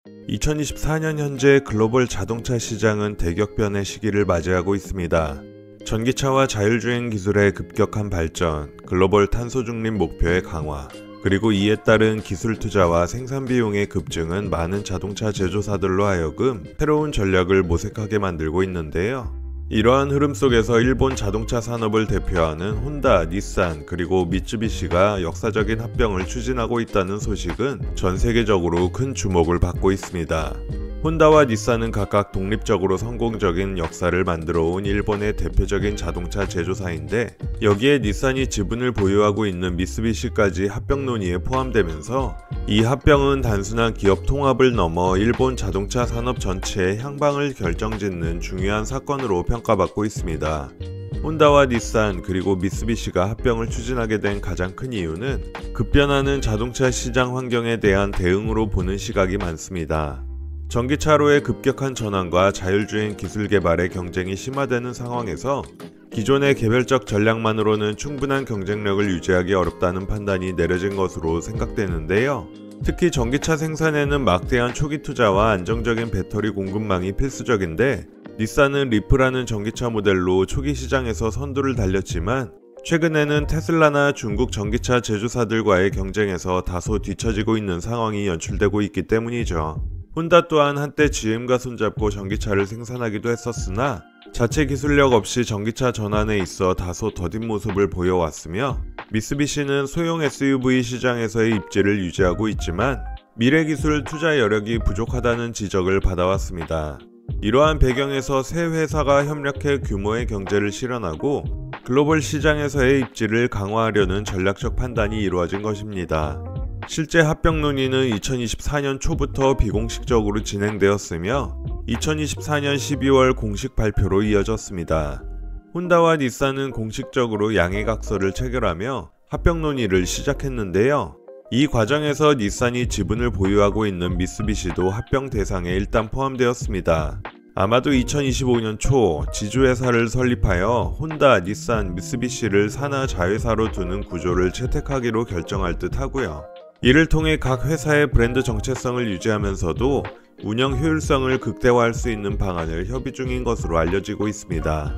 2024년 현재 글로벌 자동차 시장은 대격변의 시기를 맞이하고 있습니다. 전기차와 자율주행 기술의 급격한 발전, 글로벌 탄소 중립 목표의 강화, 그리고 이에 따른 기술 투자와 생산 비용의 급증은 많은 자동차 제조사들로 하여금 새로운 전략을 모색하게 만들고 있는데요. 이러한 흐름 속에서 일본 자동차 산업을 대표하는 혼다, 닛산, 그리고 미쯔비시가 역사적인 합병을 추진하고 있다는 소식은 전 세계적으로 큰 주목을 받고 있습니다. 혼다와 닛산은 각각 독립적으로 성공적인 역사를 만들어온 일본의 대표적인 자동차 제조사인데, 여기에 닛산이 지분을 보유하고 있는 미쓰비시까지 합병 논의에 포함되면서 이 합병은 단순한 기업 통합을 넘어 일본 자동차 산업 전체의 향방을 결정짓는 중요한 사건으로 평가받고 있습니다. 혼다와 닛산 그리고 미쓰비시가 합병을 추진하게 된 가장 큰 이유는 급변하는 자동차 시장 환경에 대한 대응으로 보는 시각이 많습니다. 전기차로의 급격한 전환과 자율주행 기술 개발의 경쟁이 심화되는 상황에서 기존의 개별적 전략만으로는 충분한 경쟁력을 유지하기 어렵다는 판단이 내려진 것으로 생각되는데요. 특히 전기차 생산에는 막대한 초기 투자와 안정적인 배터리 공급망이 필수적인데, 닛산은 리프라는 전기차 모델로 초기 시장에서 선두를 달렸지만 최근에는 테슬라나 중국 전기차 제조사들과의 경쟁에서 다소 뒤처지고 있는 상황이 연출되고 있기 때문이죠. 혼다 또한 한때 GM과 손잡고 전기차를 생산하기도 했었으나 자체 기술력 없이 전기차 전환에 있어 다소 더딘 모습을 보여왔으며, 미쓰비시는 소형 SUV 시장에서의 입지를 유지하고 있지만 미래 기술 투자 여력이 부족하다는 지적을 받아왔습니다. 이러한 배경에서 세 회사가 협력해 규모의 경제를 실현하고 글로벌 시장에서의 입지를 강화하려는 전략적 판단이 이루어진 것입니다. 실제 합병 논의는 2024년 초부터 비공식적으로 진행되었으며 2024년 12월 공식 발표로 이어졌습니다. 혼다와 닛산은 공식적으로 양해각서를 체결하며 합병 논의를 시작했는데요. 이 과정에서 닛산이 지분을 보유하고 있는 미쓰비시도 합병 대상에 일단 포함되었습니다. 아마도 2025년 초 지주회사를 설립하여 혼다, 닛산, 미쓰비시를 산하 자회사로 두는 구조를 채택하기로 결정할 듯 하고요. 이를 통해 각 회사의 브랜드 정체성을 유지하면서도 운영 효율성을 극대화할 수 있는 방안을 협의 중인 것으로 알려지고 있습니다.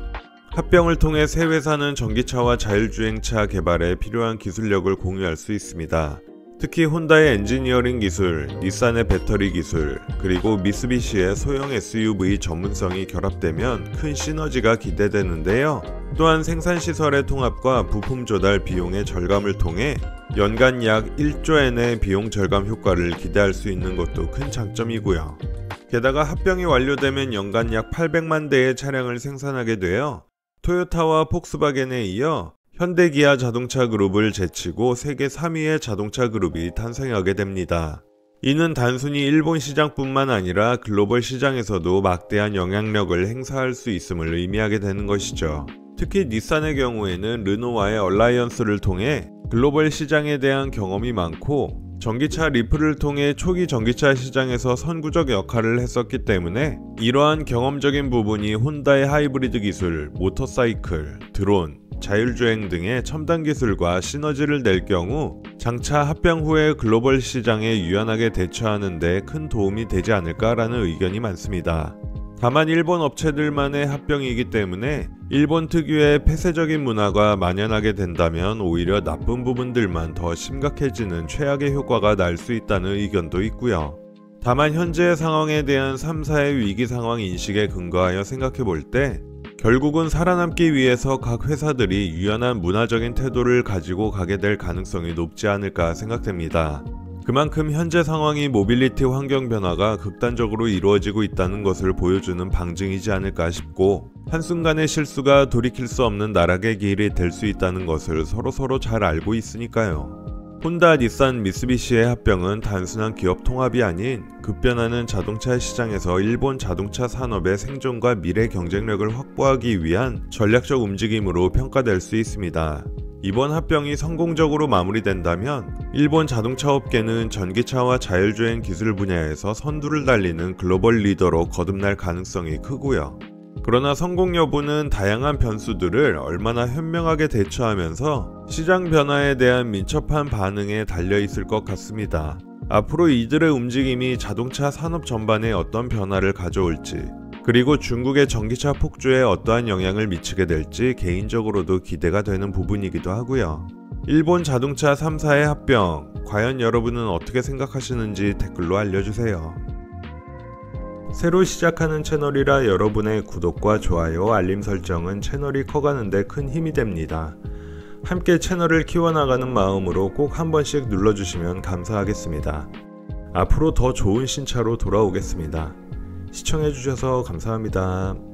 합병을 통해 세 회사는 전기차와 자율주행차 개발에 필요한 기술력을 공유할 수 있습니다. 특히 혼다의 엔지니어링 기술, 닛산의 배터리 기술, 그리고 미쓰비시의 소형 SUV 전문성이 결합되면 큰 시너지가 기대되는데요. 또한 생산시설의 통합과 부품 조달 비용의 절감을 통해 연간 약 1조엔의 비용 절감 효과를 기대할 수 있는 것도 큰 장점이고요. 게다가 합병이 완료되면 연간 약 800만 대의 차량을 생산하게 되어 토요타와 폭스바겐에 이어 현대 기아 자동차 그룹을 제치고 세계 3위의 자동차 그룹이 탄생하게 됩니다. 이는 단순히 일본 시장뿐만 아니라 글로벌 시장에서도 막대한 영향력을 행사할 수 있음을 의미하게 되는 것이죠. 특히 닛산의 경우에는 르노와의 얼라이언스를 통해 글로벌 시장에 대한 경험이 많고 전기차 리프를 통해 초기 전기차 시장에서 선구적 역할을 했었기 때문에 이러한 경험적인 부분이 혼다의 하이브리드 기술, 모터사이클, 드론, 자율주행 등의 첨단 기술과 시너지를 낼 경우 장차 합병 후에 글로벌 시장에 유연하게 대처하는 데 큰 도움이 되지 않을까라는 의견이 많습니다. 다만 일본 업체들만의 합병이기 때문에 일본 특유의 폐쇄적인 문화가 만연하게 된다면 오히려 나쁜 부분들만 더 심각해지는 최악의 효과가 날 수 있다는 의견도 있고요. 다만 현재의 상황에 대한 3사의 위기 상황 인식에 근거하여 생각해 볼 때 결국은 살아남기 위해서 각 회사들이 유연한 문화적인 태도를 가지고 가게 될 가능성이 높지 않을까 생각됩니다. 그만큼 현재 상황이 모빌리티 환경 변화가 극단적으로 이루어지고 있다는 것을 보여주는 방증이지 않을까 싶고, 한순간의 실수가 돌이킬 수 없는 나락의 길이 될 수 있다는 것을 서로 잘 알고 있으니까요. 혼다, 닛산, 미쓰비시의 합병은 단순한 기업 통합이 아닌 급변하는 자동차 시장에서 일본 자동차 산업의 생존과 미래 경쟁력을 확보하기 위한 전략적 움직임으로 평가될 수 있습니다. 이번 합병이 성공적으로 마무리된다면 일본 자동차 업계는 전기차와 자율주행 기술 분야에서 선두를 달리는 글로벌 리더로 거듭날 가능성이 크고요. 그러나 성공 여부는 다양한 변수들을 얼마나 현명하게 대처하면서 시장 변화에 대한 민첩한 반응에 달려 있을 것 같습니다. 앞으로 이들의 움직임이 자동차 산업 전반에 어떤 변화를 가져올지, 그리고 중국의 전기차 폭주에 어떠한 영향을 미치게 될지 개인적으로도 기대가 되는 부분이기도 하고요. 일본 자동차 3사의 합병, 과연 여러분은 어떻게 생각하시는지 댓글로 알려주세요. 새로 시작하는 채널이라 여러분의 구독과 좋아요, 알림 설정은 채널이 커가는데 큰 힘이 됩니다. 함께 채널을 키워나가는 마음으로 꼭 한 번씩 눌러주시면 감사하겠습니다. 앞으로 더 좋은 신차로 돌아오겠습니다. 시청해주셔서 감사합니다.